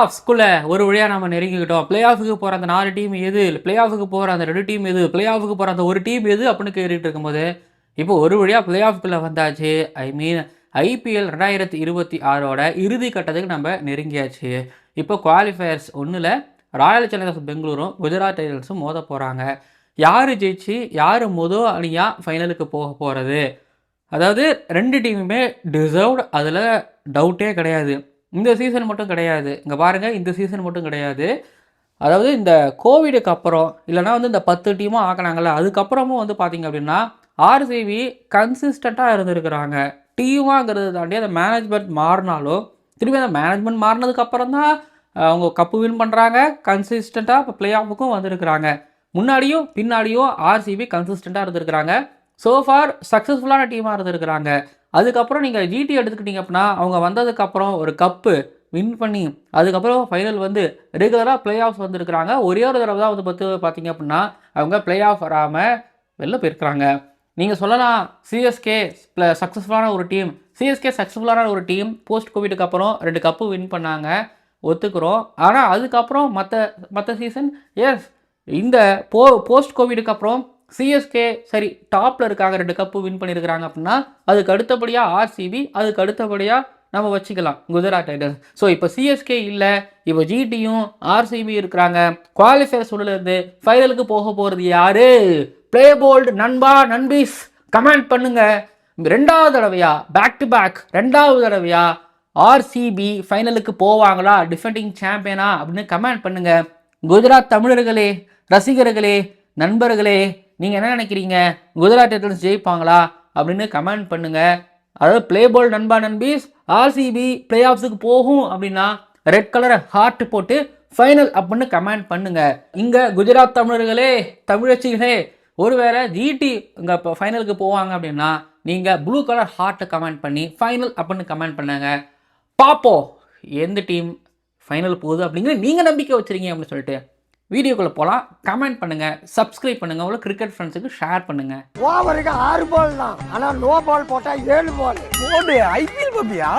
ஆஃப்ஸ்குள்ள ஒரு வழியாக நம்ம நெருங்கிக்கிட்டோம். பிளே ஆஃபுக்கு போகிற அந்த 4 டீம் எது, பிளே ஆஃபுக்கு போகிற அந்த 2 டீம் எது, பிளே ஆஃபுக்கு போகிற அந்த ஒரு டீம் எது அப்படின்னு கேட்டுட்டு இருக்கும்போது இப்போ ஒரு வழியாக பிளே ஆஃப்குள்ளே வந்தாச்சு. ஐபிஎல் 2026ஓட இறுதி கட்டத்துக்கு நம்ம நெருங்கியாச்சு. இப்போ குவாலிஃபயர்ஸ் 1ல் ராயல் சேலஞ்சர்ஸ் பெங்களூரும் குஜராத் டைட்டன்ஸும் மோத போகிறாங்க. யார் ஜெயிச்சு யார் அணியாக ஃபைனலுக்கு போக போகிறது? அதாவது 2 டீமுமே டிசர்வ்டு, அதில் டவுட்டே கிடையாது. இந்த சீசன் மட்டும் கிடையாது, இங்கே பாருங்கள், இந்த சீசன் மட்டும் கிடையாது. அதாவது இந்த கோவிடுக்கு அப்புறம் இல்லைனா இந்த 10 டீமும் ஆக்கினாங்கல்ல, அதுக்கப்புறமும் பார்த்திங்க அப்படின்னா ஆர்சிபி கன்சிஸ்டண்ட்டாக இருந்திருக்கிறாங்க. டீமாங்கிறத தாண்டி அந்த மேனேஜ்மெண்ட் மாறினாலும் திரும்பி அந்த மேனேஜ்மெண்ட் மாறினதுக்கப்புறம் தான் அவங்க கப்பு வின் பண்ணுறாங்க. கன்சிஸ்டண்ட்டாக இப்போ பிளே ஆஃபுக்கும் வந்திருக்கிறாங்க. முன்னாடியும் பின்னாடியும் ஆர்சிபி கன்சிஸ்டண்ட்டாக இருந்திருக்கிறாங்க. சோஃபார் சக்ஸஸ்ஃபுல்லான டீமாக இருந்திருக்கிறாங்க. அதுக்கப்புறம் நீங்கள் ஜிடி எடுத்துக்கிட்டிங்க அப்படின்னா அவங்க வந்ததுக்கப்புறம் ஒரு கப்பு வின் பண்ணி அதுக்கப்புறம் ஃபைனல் ரெகுலராக பிளே ஆஃப் வந்துருக்கிறாங்க. ஒரே ஒரு தடவை தான் பார்த்தீங்க அப்படின்னா அவங்க பிளே ஆஃப் வராமல் வெளில போயிருக்கிறாங்க. நீங்கள் சொல்லலாம் சிஎஸ்கே சக்ஸஸ்ஃபுல்லான ஒரு டீம் போஸ்ட் கோவிடுக்கு அப்புறம் 2 கப்பு வின் பண்ணாங்க, ஒத்துக்கிறோம். ஆனால் அதுக்கப்புறம் மற்ற சீசன் இந்த போஸ்ட் கோவிடுக்கு அப்புறம் சிஎஸ்கே சரி டாப்பில் இருக்காங்க, 2 கப்பு வின் பண்ணியிருக்கிறாங்க அப்படின்னா அதுக்கு அடுத்தபடியாக ஆர்சிபி, அதுக்கு அடுத்தபடியாக நம்ம வச்சுக்கலாம் குஜராத் டைட்டன்ஸ். ஸோ இப்போ சிஎஸ்கே இல்லை, இப்போ ஜிடியும் ஆர்சிபி இருக்கிறாங்க. குவாலிஃபயர் சொல்லிருந்து ஃபைனலுக்கு போக போகிறது யாரு? பிளே போல்டு நண்பா நண்பீஸ் கமெண்ட் பண்ணுங்க. 2வது தடவையா பேக் டு பேக் 2வது தடவையா ஆர்சிபி ஃபைனலுக்கு போவாங்களா, டிஃபெண்டிங் சாம்பியனா அப்படின்னு கமெண்ட் பண்ணுங்க. குஜராத் தமிழர்களே, ரசிகர்களே, நண்பர்களே, நீங்கள் என்ன நினைக்கிறீங்க? குஜராத் டைட்டன்ஸ் ஜெயிப்பாங்களா அப்படின்னு கமெண்ட் பண்ணுங்கள். அதாவது பிளே பால் நண்பா நண்பீஸ் ஆர்சிபி பிளே ஆஃப்ஸுக்கு போகும் அப்படின்னா ரெட் கலரை ஹார்ட் போட்டு ஃபைனல் அப்படின்னு கமெண்ட் பண்ணுங்கள். இங்கே குஜராத் தமிழர்களே, தமிழச்சிகளே, ஒருவேளை ஜிடி இங்கே இப்போ ஃபைனலுக்கு போவாங்க அப்படின்னா நீங்கள் ப்ளூ கலர் ஹார்ட்டை கமெண்ட் பண்ணி ஃபைனல் அப்படின்னு கமெண்ட் பண்ணுங்க. பார்ப்போம் எந்த டீம் ஃபைனல் போகுது அப்படிங்கிற நீங்கள் நம்பிக்கை வச்சுருங்க அப்படின்னு சொல்லிட்டு வீடியோக்குள்ளே போகலாம். கமெண்ட் பண்ணுங்கள், சப்ஸ்கிரைப் பண்ணுங்கள், உங்களை கிரிக்கெட் ஃப்ரெண்ட்ஸுக்கு ஷேர் பண்ணுங்கள். ஓவருக்கு 6 பால் தான், ஆனால் நோ பால் போட்டால் 7 பால் போடு. ஐபிஎல் பப்பியா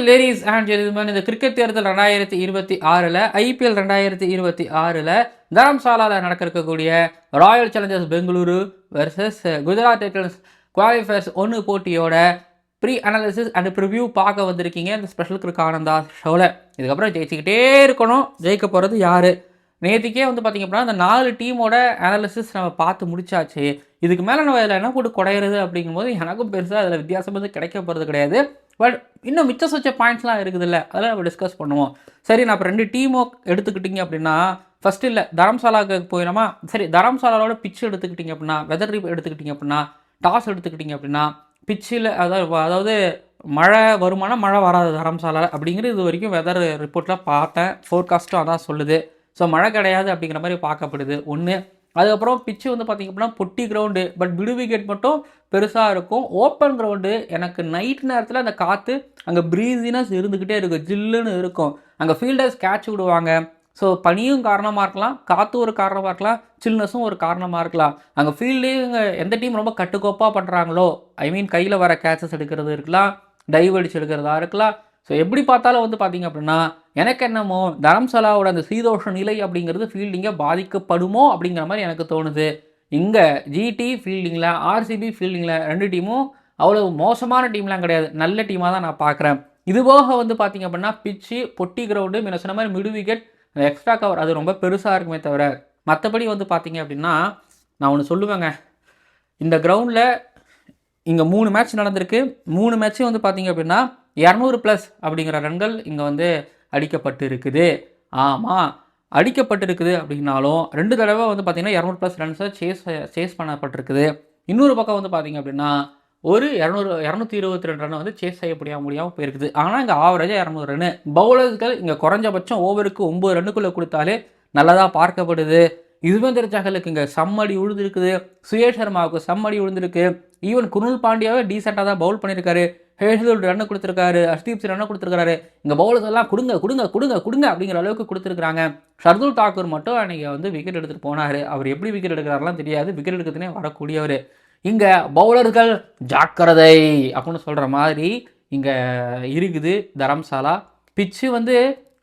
லேடிஸ் அண்ட் ஜென்டில்மேன், இந்த கிரிக்கெட் தேர்தல் 2026 ஐபிஎல் 2026 தரம்சாலாவில் நடக்க இருக்கக்கூடிய Royal Challengers Bengaluru versus Gujarat Titans qualifiers 1 போட்டியோட ப்ரீ அனாலிசிஸ் அண்ட் ப்ரிவ்யூ பார்க்க வந்திருக்கீங்க இந்த ஸ்பெஷல் கிரிக் ஆனந்தா ஷோவில். இதுக்கப்புறம் ஜெயிச்சுக்கிட்டே இருக்கணும். ஜெயிக்க போகிறது யார்? நேற்றுக்கே பார்த்திங்க அப்படின்னா அந்த 4 டீமோட அனாலிசிஸ் நம்ம பார்த்து முடிச்சாச்சு. இதுக்கு மேலே நம்ம அதில் என்ன போட்டு குறையிறது அப்படிங்கும்போது எனக்கும் பெருசாக அதில் வித்தியாசம் கிடைக்க போகிறது கிடையாது. பட் இன்னும் மிச்ச சொச்ச பாயிண்ட்ஸ்லாம் இருக்குதுல்ல, அதெல்லாம் நம்ம டிஸ்கஸ் பண்ணுவோம். சரி, நான் இப்போ 2 டீமோ எடுத்துக்கிட்டிங்க அப்படின்னா ஃபஸ்ட்டு இல்லை தரம்சாலாவுக்கு போயிடாமா? சரி, தரம்சாலாவோட பிச்சு எடுத்துக்கிட்டிங்க அப்படின்னா, வெதர் எடுத்துக்கிட்டிங்க அப்படின்னா, டாஸ் எடுத்துக்கிட்டிங்க அப்படின்னா பிச்சில் அதாவது மழை வருமானா மழை வராது தரம்சாலா அப்படிங்கிறது இது வரைக்கும் வெதர் ரிப்போர்ட்டில் பார்த்தேன். ஃபோர்காஸ்ட்டும் அதான் சொல்லுது. ஸோ மழை கிடையாது அப்படிங்கிற மாதிரி பார்க்கப்படுது ஒன்று. அதுக்கப்புறம் பிச்சு பார்த்திங்க அப்படின்னா பொட்டி கிரவுண்டு, பட் விடு விக்கெட் மட்டும் பெருசாக இருக்கும். ஓப்பன் கிரவுண்டு எனக்கு நைட் நேரத்தில் அந்த காற்று அங்கே ப்ரீஸினஸ் இருந்துக்கிட்டே இருக்கும், ஜில்லுன்னு இருக்கும். அங்கே ஃபீல்டர்ஸ் கேட்ச் விடுவாங்க. ஸோ பனியும் காரணமாக இருக்கலாம், காற்று ஒரு காரணமாக இருக்கலாம், சில்னஸும் ஒரு காரணமாக இருக்கலாம். அங்கே ஃபீல்டையும் எந்த டீம் ரொம்ப கட்டுக்கோப்பாக பண்ணுறாங்களோ, கையில் வர கேட்சஸ் எடுக்கிறது இருக்கலாம், டைவ் அடிச்சு எடுக்கிறதா இருக்கலாம். ஸோ எப்படி பார்த்தாலும் பார்த்திங்க அப்படின்னா எனக்கு என்னமோ தரம்சாலாவோட அந்த சீதோஷ நிலை அப்படிங்கிறது ஃபீல்டிங்கை பாதிக்கப்படுமோ அப்படிங்கிற மாதிரி எனக்கு தோணுது. இங்கே ஜிடி ஃபீல்டிங்கில், ஆர்சிபி ஃபீல்டிங்கில் 2 டீமும் அவ்வளோ மோசமான டீம்லாம் கிடையாது, நல்ல டீமாக தான் நான் பார்க்குறேன். இதுபோக பார்த்திங்க அப்படின்னா பிச்சு, பொட்டி கிரவுண்டு, முன்ன சொன்ன மாதிரி மிடு விக்கெட், எக்ஸ்ட்ரா கவர் அது ரொம்ப பெருசாக இருக்குமே தவிர மற்றபடி பார்த்திங்க அப்படின்னா நான் ஒன்று சொல்லுவேங்க. இந்த கிரவுண்டில் இங்கே 3 மேட்ச் நடந்திருக்கு. 3 மேட்ச்சும் பார்த்திங்க அப்படின்னா 200+ அப்படிங்கிற ரன்கள் இங்கே அடிக்கப்பட்டு இருக்குது. ஆமாம், அடிக்கப்பட்டு இருக்குது அப்படின்னாலும் 2 தடவை பார்த்திங்கன்னா 200+ ரன்ஸை சேஸ் பண்ணப்பட்டிருக்குது. இன்னொரு பக்கம் பார்த்திங்க அப்படின்னா ஒரு 222 ரன் சேஸ் செய்ய முடியாமல் போயிருக்குது. ஆனால் இங்கே ஆவரேஜாக 200 ரன்னு. பவுலர்ஸ்கள் இங்கே குறைஞ்சபட்சம் ஓவருக்கு 9 ரன்னுக்குள்ளே கொடுத்தாலே நல்லதாக பார்க்கப்படுது. யுஸ்வேந்திர சஹலுக்கு இங்கே சம்மடி விழுந்திருக்குது, சுயேஷ் சர்மாவுக்கு சம்மடி விழுந்திருக்கு. ஈவன் குருல் பாண்டியாவே டீசெண்டாக தான் பவுல் பண்ணியிருக்காரு, ஹேஷ்வல்ட் ரன்னு கொடுத்துருக்காரு, ஹர்ஷ்தீப் சிங் ரன்னு கொடுத்துருக்காரு. இங்கே பவுலர்ஸ் எல்லாம் கொடுங்க கொடுங்க கொடுங்க கொடுங்க அப்படிங்கிற அளவுக்கு கொடுத்துருக்காங்க. ஷர்துல் தாக்கூர் மட்டும் அன்றைக்கி விக்கெட் எடுத்துகிட்டு போனார். அவர் எப்படி விக்கெட் எடுக்கிறாரெலாம் தெரியாது, விக்கெட் எடுக்கிறதுனே வரக்கூடியவர். இங்கே பவுலர்கள் ஜாக்கிரதை அப்படின்னு சொல்கிற மாதிரி இங்கே இருக்குது தரம்சாலா. பிச்சு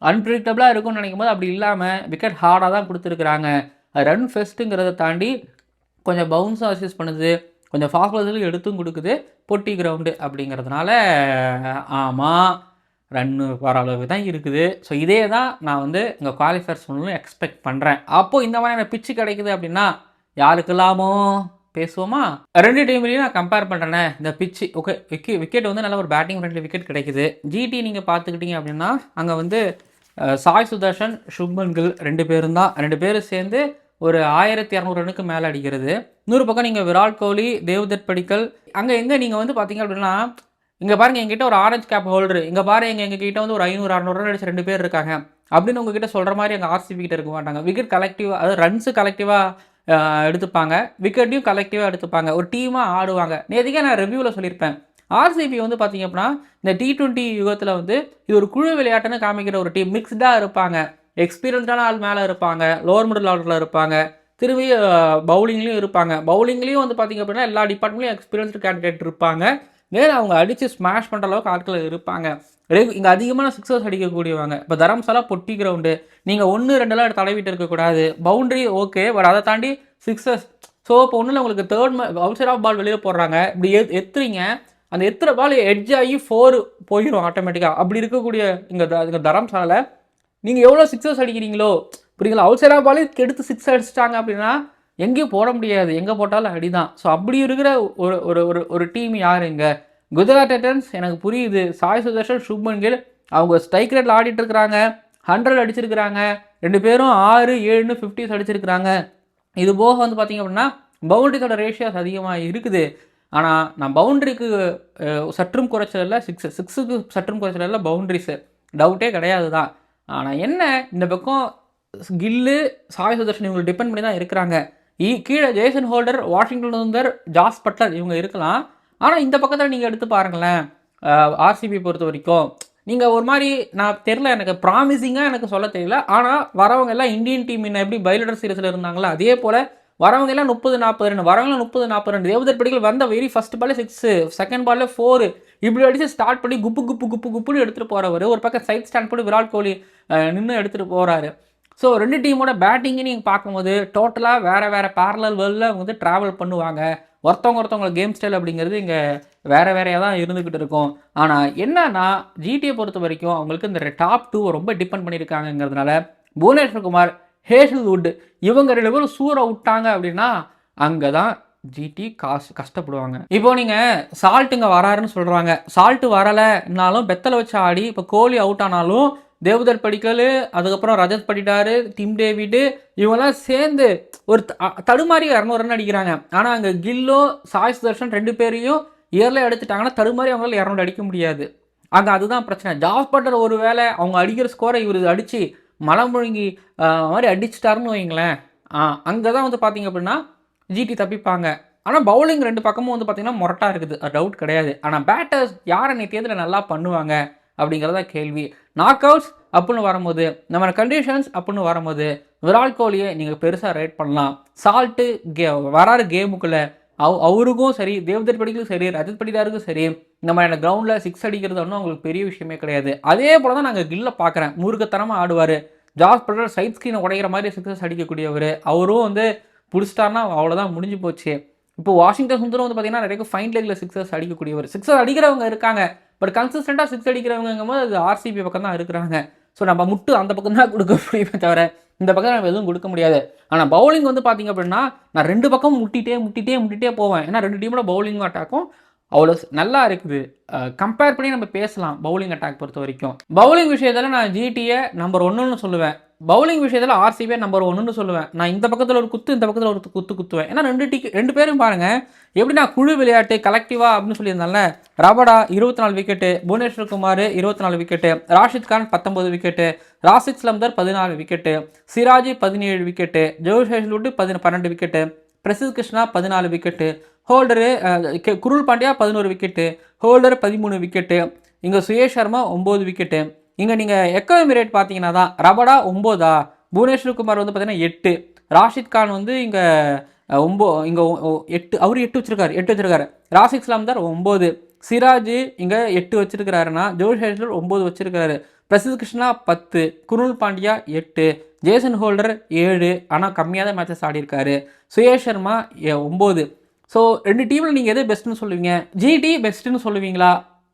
அன்பிரிடிக்டபிளாக இருக்கும்னு நினைக்கும் போது அப்படி இல்லாமல் விக்கெட் ஹார்டாக தான் கொடுத்துருக்குறாங்க. ரன் ஃபெஸ்ட்டுங்கிறத தாண்டி கொஞ்சம் பவுன்ஸும் அசிஸ்ட் பண்ணுது, கொஞ்சம் ஃபாஸ்ட் பாலர்ஸுக்கு எடுத்தும் கொடுக்குது. பொட்டி கிரவுண்டு அப்படிங்கிறதுனால ஆமாம் ரன்னு வர அளவுக்கு தான் இருக்குது. ஸோ இதே தான் நான் வந்து இங்கே குவாலிஃபயர்ஸ் சொல்லணும் எக்ஸ்பெக்ட் பண்ணுறேன். அப்போது இந்த மாதிரியான பிச்சு கிடைக்குது அப்படின்னா யாருக்கெல்லாமோ பேசுவோமா? 2 டீம்லேயும் நான் கம்பேர் பண்ணுறேனே இந்த பிச்சு. ஓகே, விக்கெட் வந்து நல்ல ஒரு பேட்டிங் ஃப்ரெண்ட்லி விக்கெட் கிடைக்குது. ஜிடி நீங்கள் பார்த்துக்கிட்டீங்க அப்படின்னா அங்கே வந்து சாய் சுதர்ஷன், சுப்மன் கில் 2 பேரும் தான், 2 பேரும் சேர்ந்து ஒரு 1200 ரன்னுக்கு மேலே அடிக்கிறது. இன்னொரு பக்கம் நீங்கள் விராட் கோலி, தேவ்தத் படிக்கல், அங்கே எங்கே நீங்கள் வந்து பார்த்தீங்க அப்படின்னா இங்கே பாருங்கள் எங்கிட்ட ஒரு ஆரஞ்சு கேப் ஹோல்டரு, இங்கே பாருங்க எங்கள் கிட்ட வந்து ஒரு 500-600 ரன் அடிச்ச 2 பேர் இருக்காங்க அப்படின்னு உங்ககிட்ட சொல்கிற மாதிரி எங்கள் ஆர்சிபி கிட்ட இருக்க மாட்டாங்க. விக்கெட் கலெக்டிவாக, அதாவது ரன்ஸு கலெக்டிவாக எடுத்துப்பாங்க, விக்கெட்டையும் கலெக்டிவாக எடுத்துப்பாங்க, ஒரு டீமாக ஆடுவாங்க. நேற்றுக்கே நான் ரிவ்யூவில் சொல்லியிருப்பேன், ஆர்சிபி வந்து பார்த்தீங்க அப்படின்னா இந்த T20 யுகத்தில் வந்து இது ஒரு குழு விளையாட்டுன்னு காமிக்கிற ஒரு டீம். மிக்ஸ்டாக இருப்பாங்க, எக்ஸ்பீரியன்ஸ்டான ஆள் மேலே இருப்பாங்க, லோவர் மிடில் ஆர்டரில் இருப்பாங்க, திரும்பி பவுலிங்லேயும் இருப்பாங்க. பவுலிங்லேயும் வந்து பார்த்திங்க அப்படின்னா எல்லா டிபார்ட்மெண்ட்லையும் எக்ஸ்பீரியன்ஸ்டு கேண்டிடேட் இருப்பாங்க. மேலே அவங்க அடித்து ஸ்மாஷ் பண்ணுற அளவுக்கு ஆட்கள் இருப்பாங்க. இங்கே அதிகமான சிக்ஸர்ஸ் அடிக்கக்கூடியவங்க. இப்போ தரம்சாலா பொட்டி கிரவுண்டு, நீங்கள் 1-2 தடவிட்டு இருக்கக்கூடாது. பவுண்ட்ரி ஓகே, பட் அதை தாண்டி சிக்ஸர்ஸ். ஸோ இப்போ ஒன்றும் உங்களுக்கு அவுட் சைட் ஆஃப் பால் வெளியே போடுறாங்க, இப்படி எத்துறீங்க, அந்த எத்துற பால் எட்ஜ் ஆகி 4 போயிடும் ஆட்டோமேட்டிக்காக. அப்படி இருக்கக்கூடிய இங்கே தரம்சாலாவில் நீங்கள் எவ்வளோ சிக்ஸர்ஸ் அடிக்கிறீங்களோ புரியுங்களா? அவுட் சைட் ஆஃப் பால் எடுத்து 6 அடிச்சிட்டாங்க அப்படின்னா எங்கேயும் போட முடியாது, எங்கே போட்டாலும் அடிதான். ஸோ அப்படி இருக்கிற ஒரு டீம் யார் இங்கே? குஜராத் டைட்டன்ஸ். எனக்கு புரியுது, சாய் சுதர்ஷன், சுப்மன் கில் அவங்க ஸ்ட்ரைக் ரேட்டில் ஆடிட்டு இருக்கிறாங்க, 100 அடிச்சிருக்கிறாங்க, 2 பேரும் 6, 7 50s அடிச்சிருக்கிறாங்க. இது போக வந்து பார்த்திங்க அப்படின்னா பவுண்டரிஸோட ரேஷியோஸ் அதிகமாக இருக்குது. ஆனால் நான் பவுண்டரிக்கு சற்றும் குறைச்சதில்லை, சிக்ஸுக்கு சற்றும் குறைச்சதில்லை, பவுண்டரிஸு டவுட்டே கிடையாது தான். ஆனால் என்ன, இந்த பக்கம் கில்லு, சாய் சுதர்ஷன் இவங்களை டிபெண்ட் பண்ணி தான் இருக்கிறாங்க. கீழே Jason Holder, Washington Sundar, Jos Buttler இவங்க இருக்கலாம். ஆனால் இந்த பக்கத்தில் நீங்கள் எடுத்து பாருங்களேன், ஆர்சிபி பொறுத்த வரைக்கும் நீங்கள் ஒரு மாதிரி நான் தெரில, எனக்கு ப்ராமிசிங்காக எனக்கு சொல்ல தெரியல. ஆனால் வரவங்க எல்லாம் இந்தியன் டீம் இன்னும் எப்படி பைலடர் சீரீஸில் இருந்தாங்களோ அதே போல் வரவங்க எல்லாம் 30-40 ரன், வரவங்க 30-40 ரன். தேவதர் படிக்கல் வந்த very first ball 6, second ball 4 இப்படி அடித்து ஸ்டார்ட் பண்ணி குப்புன்னு எடுத்துகிட்டு போகிறவர். ஒரு பக்கம் சைட் ஸ்டாண்ட் பண்ணி விராட் கோலி நின்று எடுத்துகிட்டு போகிறாரு. ஸோ 2 டீமோட பேட்டிங்கு நீங்கள் பார்க்கும்போது டோட்டலாக வேறு பேரலல் வேர்ல்டில் வந்து ட்ராவல் பண்ணுவாங்க. ஒருத்தவங்க கேம் ஸ்டைல் அப்படிங்கிறது இங்கே வேறையாக தான் இருந்துக்கிட்டு இருக்கும். ஆனால் என்னன்னா ஜிடியை பொறுத்த வரைக்கும் அவங்களுக்கு இந்த டாப் 2 ரொம்ப டிபெண்ட் பண்ணியிருக்காங்கிறதுனால புவனேஸ்வர் குமார், ஹேசல்வுட் இவங்க 2 பேரும் சூற விட்டாங்க அப்படின்னா அங்கே தான் ஜிடி கஷ்டப்படுவாங்க. இப்போ நீங்கள் சால்ட்டுங்க வராருன்னு சொல்கிறாங்க, சால்ட்டு வரலைன்னாலும் பெத்தலை வச்சு ஆடி இப்போ கோலி அவுட் ஆனாலும் தேவ்தத் படிக்கல், அதுக்கப்புறம் ரஜத் படிட்டாரு, டிம் டேவிடு இவங்கெல்லாம் சேர்ந்து ஒரு தடுமாறி 200 ரன் அடிக்கிறாங்க. ஆனால் அங்கே கில்லோ, சாய் சுதர்ஷன் 2 பேரையும் இயர்ல எடுத்துட்டாங்கன்னா தடுமாறி அவங்களால 200 அடிக்க முடியாது. அங்கே அதுதான் பிரச்சனை. ஜாஸ் பட்லர் ஒரு வேளை அவங்க அடிக்கிற ஸ்கோரை இவர் அடித்து மலம் முழுங்கி மாதிரி அடிச்சிட்டாருன்னு வைங்களேன், அங்கே தான் வந்து பார்த்தீங்க அப்படின்னா ஜிடி தப்பிப்பாங்க. ஆனால் பவுலிங் 2 பக்கமும் வந்து பார்த்தீங்கன்னா மொரட்டாக இருக்குது, அது டவுட் கிடையாது. ஆனால் பேட்டர்ஸ் யாரை தேர்தலில் நல்லா பண்ணுவாங்க அப்படிங்கிறதா கேள்வி. நாக் அவுட்ஸ் அப்படின்னு வரும்போது, நம்ம கண்டிஷன்ஸ் அப்படின்னு வரும்போது விராட் கோலியை நீங்கள் பெருசாக ரேட் பண்ணலாம். சால்ட்டு வராரு கேமுக்குள்ளே அவருக்கும் சரி, தேவ்தத் படிக்கலும் சரி, ரஜத் படிதாருக்கும் சரி, இந்த மாதிரியான கிரவுண்டில் 6 அடிக்கிறது ஒன்றும் அவங்களுக்கு பெரிய விஷயமே கிடையாது. அதே போல் தான் நாங்கள் கில்ல பார்க்குறேன், மூர்க்கத்தனமாக ஆடுவார். ஜாஸ் பட்லர் சைட் ஸ்க்ரீனை உடைக்கிற மாதிரி 6 அடிக்கக்கூடியவர், அவரும் வந்து பிடிச்சிட்டாருன்னா அவ்வளோதான், முடிஞ்சு போச்சு. இப்போ வாஷிங்டன் சுந்தரம் வந்து பார்த்தீங்கன்னா நிறைய ஃபைன் லெக்கில் 6 அடிக்கக்கூடியவர். 6 அடிக்கிறவங்க இருக்காங்க, பட் கன்சிஸ்டண்ட்டாக 6 அடிக்கிறவங்கும் போது அது ஆர்சிபி பக்கம் தான் இருக்கிறாங்க. ஸோ நம்ம முட்டு அந்த பக்கம் தான் கொடுக்க முடியுமே தவிர இந்த பக்கம் நம்ம எதுவும் கொடுக்க முடியாது. ஆனால் பவுலிங் வந்து பார்த்தீங்க அப்படின்னா நான் 2 பக்கம் முட்டிகிட்டே போவேன். ஏன்னா 2 டீமோட பவுலிங்கும் அட்டாக்கும் அவ்வளோ நல்லா இருக்குது. கம்பேர் பண்ணி நம்ம பேசலாம் பவுலிங் அட்டாக் பொறுத்த வரைக்கும். பவுலிங் விஷயத்தில் நான் ஜிடியை நம்பர் 1ன்னு சொல்லுவேன், பவுலிங் விஷயத்தில் ஆர்சிபியை நம்பர் 1ன்னு சொல்லுவேன். நான் இந்த பக்கத்தில் ஒரு குத்து, இந்த பக்கத்தில் ஒரு குத்துவேன். ஏன்னா 2 பேரும் பாருங்கள் எப்படின்னா குழு விளையாட்டு கலெக்டிவாக அப்படின்னு சொல்லியிருந்தால. Rabada 24 wicket, Bhuvneshwar Kumar 24 wicket, Rashid Khan 19 wicket, Rasikh Salam Dar 14 wicket, Siraj 17 wicket, Josh Hazlewood 12 wicket, Prasidh Krishna 14 wicket, Holder Krunal Pandya 11 wicket, Holder 13 wicket, இங்கே சுயேஷ் சர்மா 9 விக்கெட்டு. இங்கே நீங்கள் எக்கானமி ரேட் பார்த்தீங்கன்னா தான் ரபடா 9, புவனேஸ்வர் குமார் வந்து பார்த்தீங்கன்னா 8, ராஷித் கான் வந்து இங்கே 8, அவர் 8 வச்சிருக்காரு, ராசிக் ஸ்லம்தர் 9, சிராஜ் இங்கே 8 வச்சிருக்கிறாருன்னா, ஜோஷ் ஹேசல்வுட் 9 வச்சிருக்காரு, Prasidh Krishna 10, grill Pandya 8, Jason holder 7, ஆனால் கம்மியாக தான் மேட்சஸ் ஆடிருக்காரு. சுயேஷ் சர்மா 9. ஸோ 2 டீமில் நீங்கள் எது பெஸ்ட்டுன்னு சொல்லுவீங்க? ஜிடி பெஸ்ட்டுன்னு சொல்லுவீங்களா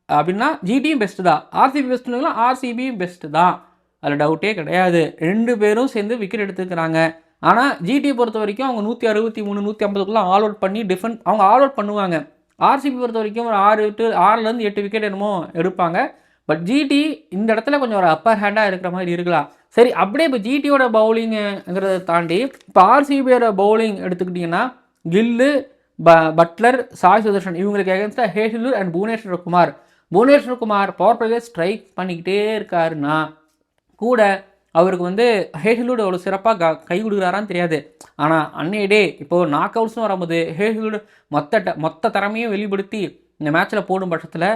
அப்படின்னா ஜிடியும் பெஸ்ட்டு தான். ஆர்சிபி பெஸ்ட்டுங்களா? ஆர்சிபியும் பெஸ்ட்டு தான், அதில் டவுட்டே கிடையாது. 2 பேரும் சேர்ந்து விக்கெட் எடுத்துக்கிறாங்க. ஆனால் ஜிடியை பொறுத்த வரைக்கும் அவங்க 163 150க்குள்ளே ஆல் அவுட் பண்ணி அவங்க ஆல் அவுட் பண்ணுவாங்க. ஆர்சிபி பொறுத்த வரைக்கும் ஒரு 6லேருந்து 8 விக்கெட் என்னமோ எடுப்பாங்க. பட் ஜிடி இந்த இடத்துல கொஞ்சம் ஒரு அப்பர் ஹேண்டாக இருக்கிற மாதிரி இருக்கலாம். சரி, அப்படியே இப்போ ஜிடியோட பவுலிங்கிறத தாண்டி இப்போ ஆர்சிபியோட பவுலிங் எடுத்துக்கிட்டிங்கன்னா கில்லு, பட்லர், சாய் சுதர்ஷன் இவங்களுக்கு எகென்ஸ்டாக Hazlewood and Bhuvneshwar Kumar power பிளேயே ஸ்ட்ரைக் பண்ணிக்கிட்டே இருக்காருன்னா கூட அவருக்கு ஹேஷ்லூட் அவ்வளோ சிறப்பாக கை கொடுக்குறாரான்னு தெரியாது. ஆனால் அன்னைய டே இப்போது நாக் அவுட்ஸ்னு வரும்போது ஹேஷ்லூட் மொத்த திறமையும் வெளிப்படுத்தி இந்த மேட்ச்சில் போடும் பட்சத்தில்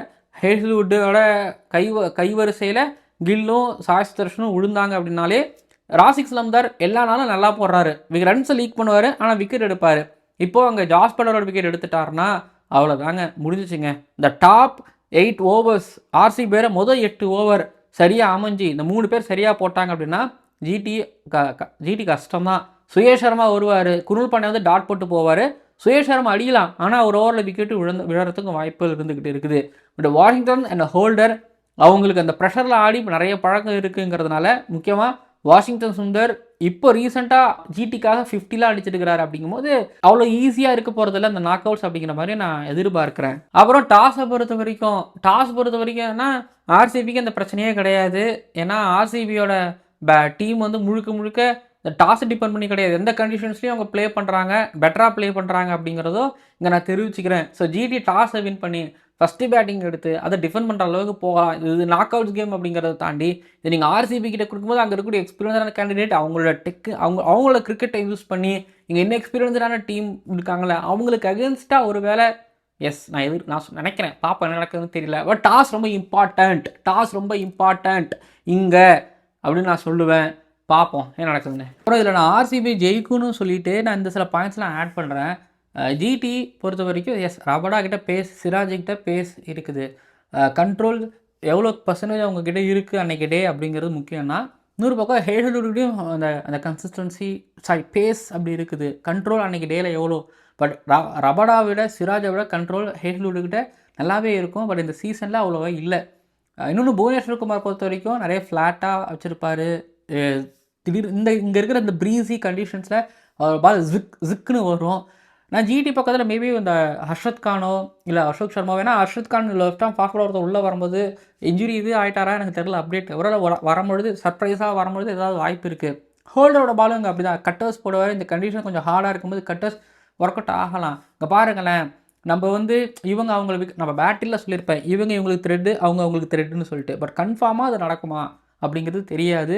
ஹேஷ்லூட்டோட கைவரிசையில் கில்லும் சாய் சுதர்ஷனும் விழுந்தாங்க அப்படின்னாலே ராசிக் சலாம்தார் எல்லா நாளும் நல்லா போடுறாரு, ரன்ஸை லீக் பண்ணுவார், ஆனால் விக்கெட் எடுப்பார். இப்போது அங்கே ஜாஸ் பட்லரோட விக்கெட் எடுத்துட்டாருன்னா அவ்வளோதாங்க, முடிஞ்சிச்சுங்க. இந்த டாப் 8 ஓவர்ஸ் ஆர்சிபி பேரை முதல் 8 ஓவர் சரியாக அமைஞ்சு இந்த 3 பேர் சரியாக போட்டாங்க அப்படின்னா ஜிடி கஷ்டம்தான். சுயேஷ் சர்மா வருவார், குருல் பாண்டியா டாட் போட்டு போவார். சுயேஷ் சர்மா அடிக்கலாம், ஆனால் ஒரு ஓவரில் விக்கெட்டு விழுறதுக்கும் வாய்ப்புகள் இருந்துக்கிட்டு இருக்குது. பட் வாஷிங்டன் அண்ட் ஹோல்டர் அவங்களுக்கு அந்த ப்ரெஷரில் ஆடி இப்போ நிறைய பழக்கம் இருக்குங்கிறதுனால, முக்கியமாக வாஷிங்டன் சுந்தர் இப்போ ரீசெண்டாக ஜிடிக்காக 50லாம் அடிச்சிருக்கிறாரு. அப்படிங்கும்போது அவ்வளோ ஈஸியாக இருக்க போகிறதில்ல அந்த நாக் அவுட்ஸ் அப்படிங்கிற மாதிரி நான் எதிர்பார்க்குறேன். அப்புறம் டாஸை பொறுத்த வரைக்கும்னா ஆர்சிபிக்கு அந்த பிரச்சனையே கிடையாது. ஏன்னா ஆர்சிபியோட டீம் முழுக்க இந்த டாஸை டிபெண்ட் பண்ணி கிடையாது. எந்த கண்டிஷன்ஸ்லையும் அவங்க ப்ளே பண்ணுறாங்க, பெட்டராக ப்ளே பண்ணுறாங்க அப்படிங்கிறதோ இங்கே நான் தெரிவிச்சுக்கிறேன். ஸோ ஜிடி டாஸை வின் பண்ணி ஃபஸ்ட்டு பேட்டிங் எடுத்து அதை டிஃபெண்ட் பண்ணுற அளவுக்கு போகலாம். இது நாக் அவுட்ஸ் கேம் அப்படிங்கிறத தாண்டி இது நீங்கள் ஆர்சிபி கிட்ட கொடுக்கும்போது அங்கே இருக்கக்கூடிய எக்ஸ்பீரியன்ஸான கேண்டிடேட் அவங்களோட அவங்களோட கிரிக்கெட்டை யூஸ் பண்ணி இங்கே என்ன எக்ஸ்பீரியன்ஸான டீம் இருக்காங்களே அவங்களுக்கு அகேன்ஸ்டாக ஒரு வேளை நான் நினைக்கிறேன், பாப்பா என்ன நடக்குதுன்னு தெரியல. பட் டாஸ் ரொம்ப இம்பார்ட்டண்ட் இங்கே அப்படின்னு நான் சொல்லுவேன். பார்ப்போம் என்ன நடக்குதுன்னு. அப்புறம் இதில் நான் ஆர்சிபி ஜெயிக்கும்னு சொல்லிட்டு நான் இந்த சில பாயிண்ட்ஸ்லாம் ஆட் பண்ணுறேன். ஜிடி பொறுத்த வரைக்கும் ரபடா கிட்ட பேஸ், சிராஜ் கிட்ட பேஸ் இருக்குது. கண்ட்ரோல் எவ்வளோ பர்சன்டேஜ் அவங்கக்கிட்ட இருக்குது அன்றைக்கி டே அப்படிங்கிறது முக்கியம்னா, இன்னொரு பக்கம் ஹேஷ்லூட்டையும் அந்த கன்சிஸ்டன்சி பேஸ் அப்படி இருக்குது. கண்ட்ரோல் அன்றைக்கி டேயில் எவ்வளோ, பட் ரபடா விட சிராஜை விட கண்ட்ரோல் ஹேஷ்லூட்கிட்ட நல்லாவே இருக்கும். பட் இந்த சீசனில் அவ்வளோவா இல்லை. இன்னொன்று புவனேஸ்வர் குமார் பொறுத்த வரைக்கும் நிறைய ஃப்ளாட்டாக வச்சுருப்பார். திடீர் இங்கே இருக்கிற இந்த ப்ரீஸி கண்டிஷன்ஸில் அவர் பால் ஜிக்குன்னு வரும். நான் ஜிடி பக்கத்தில் மேபி இந்த ஹர்ஷத் கானோ இல்லை அசோக் சர்மாவோ, ஏன்னா Harshad Khan left arm fast bowler உள்ளே வரும்போது இன்ஜுரி ஆகிட்டாரா எனக்கு தெரியல. அப்டேட் வரும்பொழுது சர்ப்ரைஸாக வரும்பொழுது ஏதாவது வாய்ப்பு இருக்குது. ஹோல்டரோட பாலும் இங்கே அப்படி தான் கட்டர்ஸ் போடுவார். இந்த கண்டிஷன் கொஞ்சம் ஹார்டாக இருக்கும்போது கட்டர்ஸ் ஒர்க் அவுட் ஆகலாம். இங்கே பாருங்களேன், நம்ம இவங்க அவங்களுக்கு நம்ம பேட்டில் சொல்லியிருப்பேன், இவங்களுக்கு த்ரெட்டு அவங்களுக்கு த்ரெட்டுன்னு சொல்லிட்டு. பட் கன்ஃபார்மாக அது நடக்குமா அப்படிங்கிறது தெரியாது.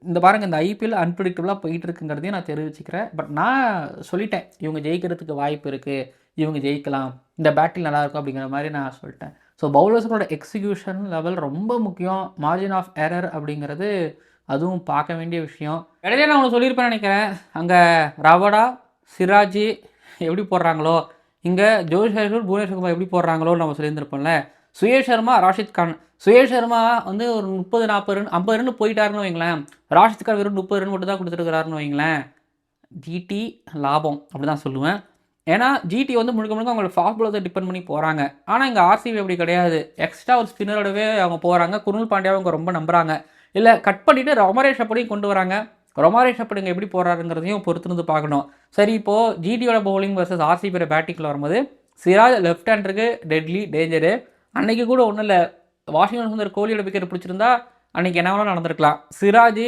இந்த பாருங்கள், இந்த ஐபிஎல் அன்பிரடிக்டபுளாக போயிட்டு இருக்குங்கிறதையும் நான் தெரிவிச்சுக்கிறேன். பட் நான் சொல்லிட்டேன், இவங்க ஜெயிக்கிறதுக்கு வாய்ப்பு இருக்குது, இவங்க ஜெயிக்கலாம், இந்த பேட்டில் நல்லாயிருக்கும் அப்படிங்கிற மாதிரி நான் சொல்லிட்டேன். ஸோ பவுலர்ஸோட எக்ஸிக்யூஷன் லெவல் ரொம்ப முக்கியம். மார்ஜின் ஆஃப் எரர் அப்படிங்கிறது அதுவும் பார்க்க வேண்டிய விஷயம். இடையில நான் ஒன்று சொல்லியிருப்பேன் நினைக்கிறேன், அங்கே ரபடா சிராஜ் எப்படி போடுறாங்களோ இங்கே ஜோஷ் ஹேஷ்லூட் புவனேஸ்வர் குமார் எப்படி போடுறாங்களோ நம்ம சொல்லியிருந்திருப்போம்ல. சுயேஷ் சர்மா, ராஷித் கான். சுயேஷ் சர்மா ஒரு 30-40 ரன் 50 ரன் போயிட்டாருன்னு வைங்களேன். ராஷித் கான் வெறும் 30 ரன் மட்டும் தான் கொடுத்துருக்கிறாருன்னு வைங்களேன். ஜிடி லாபம் அப்படி தான் சொல்லுவேன். ஏன்னா ஜிடி முழுக்க அவங்களோட ஃபாஸ்ட் பாலர்ஸை டிபெண்ட் பண்ணி போகிறாங்க. ஆனால் இங்கே ஆர்சிபி அப்படி கிடையாது. எக்ஸ்ட்ரா ஒரு ஸ்பின்னரோடவே அவங்க போகிறாங்க. குருல் பாண்டியாவை அவங்க ரொம்ப நம்புகிறாங்க. இல்லை கட் பண்ணிவிட்டு ரொமாரேஷ் அப்படியும் கொண்டு வராங்க. ரொமாரேஷ் அப்படி இங்கே எப்படி போகிறாருங்கிறதையும் பொறுத்துருந்து பார்க்கணும். சரி, இப்போது ஜிடியோட பவுலிங் வர்சஸ் ஆர்சிபியோட பேட்டிங்கில் வரும்போது சிராஜ் லெஃப்ட் ஹேண்டருக்கு டெட்லி டேஞ்சரு. அன்றைக்கி கூட ஒன்றும் இல்லை, வாஷிங்டன் சுந்தர் கோலியோட விக்கெட் பிடிச்சிருந்தா அன்றைக்கி என்ன வேணாலும் நடந்திருக்கலாம். சிராஜ்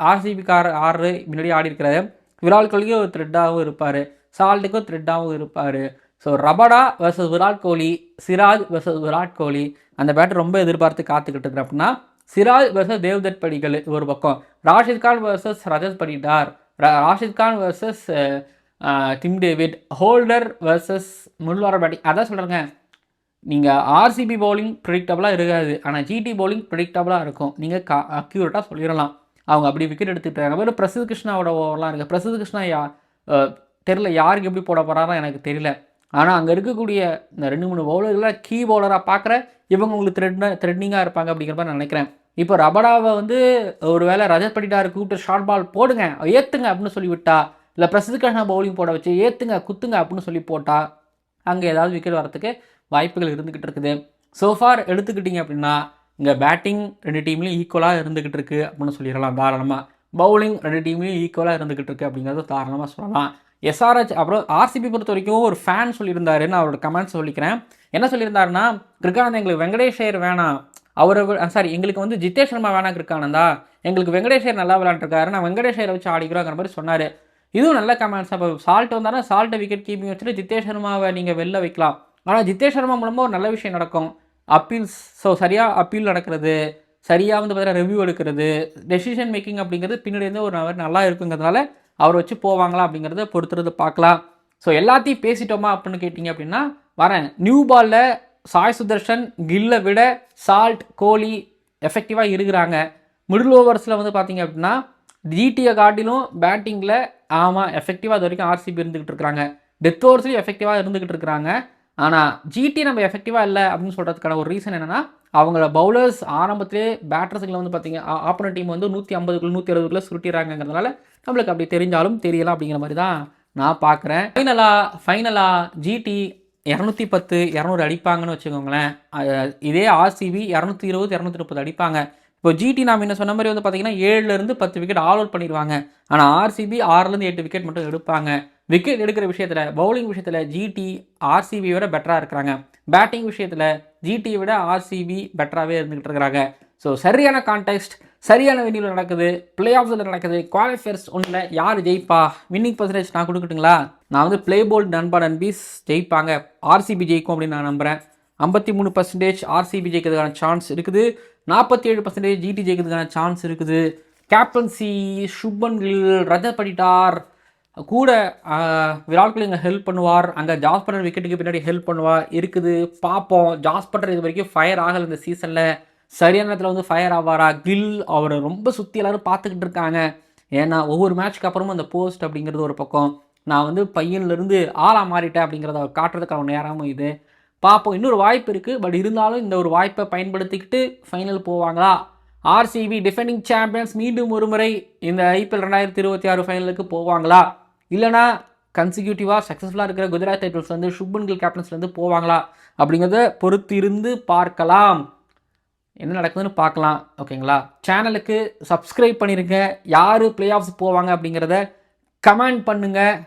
ஆர்சிபிக்கார் 6 முன்னாடி ஆடி இருக்கிறாரு. விராட் கோலிக்கு ஒரு த்ரெட்டாகவும் இருப்பார், சால்ட்டுக்கும் த்ரெட்டாகவும் இருப்பார். So Rabada versus Virat Kohli, Siraj versus Virat Kohli, அந்த பேட்டர் ரொம்ப எதிர்பார்த்து காத்துக்கிட்டு இருக்கிறேன். அப்படின்னா சிராஜ் வர்சஸ் தேவ்தத் படிக்கல் ஒரு பக்கம், Rashid Khan versus Rajat Patidar, Rashid Khan versus Tim David, Holder versus முல்வார பேட்டிங். அதான் சொல்கிறேங்க, நீங்கள் ஆர்சிபி பவுலிங் ப்ரிடிக்டபுளாக இருக்காது, ஆனால் ஜிடி பவுலிங் ப்ரிடிக்டபுளாக இருக்கும். நீங்கள் அக்யூரேட்டாக சொல்லிடலாம் அவங்க அப்படி விக்கெட் எடுத்துகிட்டு இருக்காங்க. வேறு பிரசித் கிருஷ்ணாவோட ஓவர்லாம் இருக்குது. பிரசித் கிருஷ்ணா தெரில யாருக்கு எப்படி போட போகிறாரோ எனக்கு தெரியல. ஆனால் அங்கே இருக்கக்கூடிய இந்த 2-3 பவுலர்களில் கீ பவுலராக பார்க்குற இவங்க உங்களுக்கு த்ரெட்டிங்காக இருப்பாங்க அப்படிங்கிற மாதிரி நான் நினைக்கிறேன். இப்போ ரபடாவை வந்து ஒரு வேளை ரஜத் படிடார் கூப்பிட்டு ஷார்ட் பால் போடுங்க ஏற்றுங்க அப்படின்னு சொல்லி விட்டா, இல்லை பிரசித் கிருஷ்ணா பவுலிங் போட வச்சு ஏற்றுங்க குத்துங்க அப்படின்னு சொல்லி போட்டால் அங்கே ஏதாவது விக்கெட் வரத்துக்கு வாய்ப்புகள் இருந்துக்கிட்டு இருக்குது. சோஃபார் எடுத்துக்கிட்டிங்க அப்படின்னா இங்கே பேட்டிங் 2 டீம்லேயும் ஈக்குவலாக இருந்துக்கிட்டு இருக்குது அப்படின்னு சொல்லிடலாம் தாராளமாக. பவுலிங் 2 டீம்லேயும் ஈக்குவலாக இருந்துக்கிட்டு இருக்குது அப்படிங்கிறத தாராளமாக சொல்லலாம். எஸ்ஆர்ஹெச் அப்புறம் ஆர்சிபி பொறுத்த வரைக்கும் ஒரு ஃபேன் சொல்லியிருந்தாரு, நான் அவரோட கமெண்ட்ஸ் சொல்லிக்கிறேன். என்ன சொல்லியிருந்தாருன்னா, கிருக்கானந்த் எங்களுக்கு வெங்கடேஷ் ஐயர் வேணாம், எங்களுக்கு வந்து ஜித்தேஷ் சர்மா வேணாம் கிருக்கானந்தா, எங்களுக்கு வெங்கடேஷ் ஐயர் நல்லா விளையாண்டுருக்காரு, நான் வெங்கடேஷ் ஐயரை வச்சு ஆடிக்கிறோங்கிற மாதிரி சொன்னார். இதுவும் நல்ல கமெண்ட்ஸ். அப்போ சால்ட் வந்தாலும் சால்ட்டை விக்கெட் கீப்பிங் வச்சுட்டு ஜித்தேஷ் சர்மாவை நீங்கள் வெளில வைக்கலாம். ஆனால் ஜித்தேஷ் சர்மா மூலமாக ஒரு நல்ல விஷயம் நடக்கும். அப்பீல்ஸ் சரியாக அப்பீல் நடக்கிறது, சரியாக வந்து பார்த்தீங்கன்னா ரிவ்யூ எடுக்கிறது, டெசிஷன் மேக்கிங் அப்படிங்கிறது பின்னாடி இருந்து ஒரு நல்லா இருக்குங்கிறதுனால அவரை வச்சு போவாங்களா அப்படிங்கிறத பொறுத்துறது பார்க்கலாம். ஸோ எல்லாத்தையும் பேசிட்டோமா அப்படின்னு கேட்டிங்க அப்படின்னா வரேன். நியூ பாலில் சாய் சுதர்ஷன் கில்லை விட சால்ட் கோலி எஃபெக்டிவாக இருக்கிறாங்க. மிடில் ஓவர்ஸில் வந்து பார்த்தீங்க அப்படின்னா ஜிடியை காட்டிலும் பேட்டிங்கில் எஃபெக்டிவாக அது வரைக்கும் ஆர்சிபி இருந்துக்கிட்டு இருக்கிறாங்க. டெத் ஓவர்ஸ்லையும் எஃபெக்டிவாக இருந்துக்கிட்டு இருக்கிறாங்க. ஆனால் ஜிடி நம்ம எஃபெக்டிவாக இல்லை அப்படின்னு சொல்கிறதுக்கான ஒரு ரீசன் என்னென்னா, அவங்கள பவுலர்ஸ் ஆரம்பத்திலே பேட்டர்ஸுங்களை வந்து பார்த்தீங்க ஆப்போனன்ட் டீம் வந்து 150 160 சுருட்டிடுறாங்கிறதுனால நம்மளுக்கு அப்படி தெரிஞ்சாலும் தெரியலாம் அப்படிங்கிற மாதிரி தான் நான் பார்க்குறேன். ஃபைனலாக ஜிடி 210 200 அடிப்பாங்கன்னு வச்சுக்கோங்களேன். இதே ஆர்சிபி 220 230 அடிப்பாங்க. இப்போ ஜிடி நாம் என்ன சொன்ன மாதிரி வந்து பார்த்தீங்கன்னா 7லேருந்து 10 விக்கெட் ஆல் அவுட் பண்ணிடுவாங்க. ஆனால் ஆர்சிபி 6லேருந்து 8 விக்கெட் மட்டும் எடுப்பாங்க. விக்கெட் எடுக்கிற விஷயத்தில், பவுலிங் விஷயத்தில் ஜிடி ஆர்சிபி விட பெட்டராக இருக்கிறாங்க. பேட்டிங் விஷயத்தில் ஜிடியை விட ஆர்சிபி பெட்டராகவே இருந்துகிட்டு இருக்கிறாங்க. ஸோ சரியான கான்டெக்ஸ்ட், சரியான வென்யூவில் நடக்குது, பிளே ஆஃப்ஸில் நடக்குது. குவாலிஃபயர்ஸ் ஒன்றில் யார் ஜெயிப்பா, வின்னிங் பர்சன்டேஜ் நான் கொடுக்கட்டுங்களா? நான் வந்து பிளே போல்ட் நண்பா நண்பீஸ் ஜெயிப்பாங்க, ஆர்சிபி ஜெயிக்கும் அப்படின்னு நான் நம்புகிறேன். 53% ஆர்சிபி ஜெயிக்கிறதுக்கான சான்ஸ் இருக்குது, 47% ஜிடி ஜெயிக்கிறதுக்கான சான்ஸ் இருக்குது. கேப்டன்சி சுப்மன் கில், ரஜத் படிடார் கூட விராட் கோலி இங்கே ஹெல்ப் பண்ணுவார், அங்கே ஜாஸ் பட்டர் விக்கெட்டுக்கு பின்னாடி ஹெல்ப் பண்ணுவார் இருக்குது. பார்ப்போம். ஜாஸ் பட்டர் இது வரைக்கும் ஃபயர் ஆகலை இந்த சீசனில், சரியான நேரத்தில் வந்து ஃபயர் ஆவாரா? கில் அவரை ரொம்ப சுற்றி எல்லோரும் பார்த்துக்கிட்டு இருக்காங்க. ஏன்னா ஒவ்வொரு மேட்ச்க்கு அப்புறமும் அந்த போஸ்ட் அப்படிங்கிறது ஒரு பக்கம், நான் வந்து பையன்லேருந்து ஆளாக மாறிட்டேன் அப்படிங்கிறத அவர் காட்டுறதுக்கான நேரமும் இது. பார்ப்போம். இன்னொரு வாய்ப்பு இருக்குது. பட் இருந்தாலும் இந்த ஒரு வாய்ப்பை பயன்படுத்திக்கிட்டு ஃபைனல் போவாங்களா? ஆர்சிபி டிஃபெண்டிங் சாம்பியன்ஸ் மீண்டும் ஒரு முறை இந்த ஐபிஎல் 2026 ஃபைனலுக்கு போவாங்களா? இல்லைனா கன்சிக்யூட்டிவாக சக்ஸஸ்ஃபுல்லாக இருக்கிற குஜராத் டைட்டன்ஸ் வந்து சுப்மன் கில் கேப்டன்ஸ்லேருந்து போவாங்களா அப்படிங்கிறத பொறுத்து இருந்து பார்க்கலாம். என்ன நடக்குதுன்னு பார்க்கலாம். ஓகேங்களா? சேனலுக்கு சப்ஸ்கிரைப் பண்ணிடுங்க. யார் பிளே ஆஃப்ஸ் போவாங்க அப்படிங்கிறத கமெண்ட் பண்ணுங்கள்.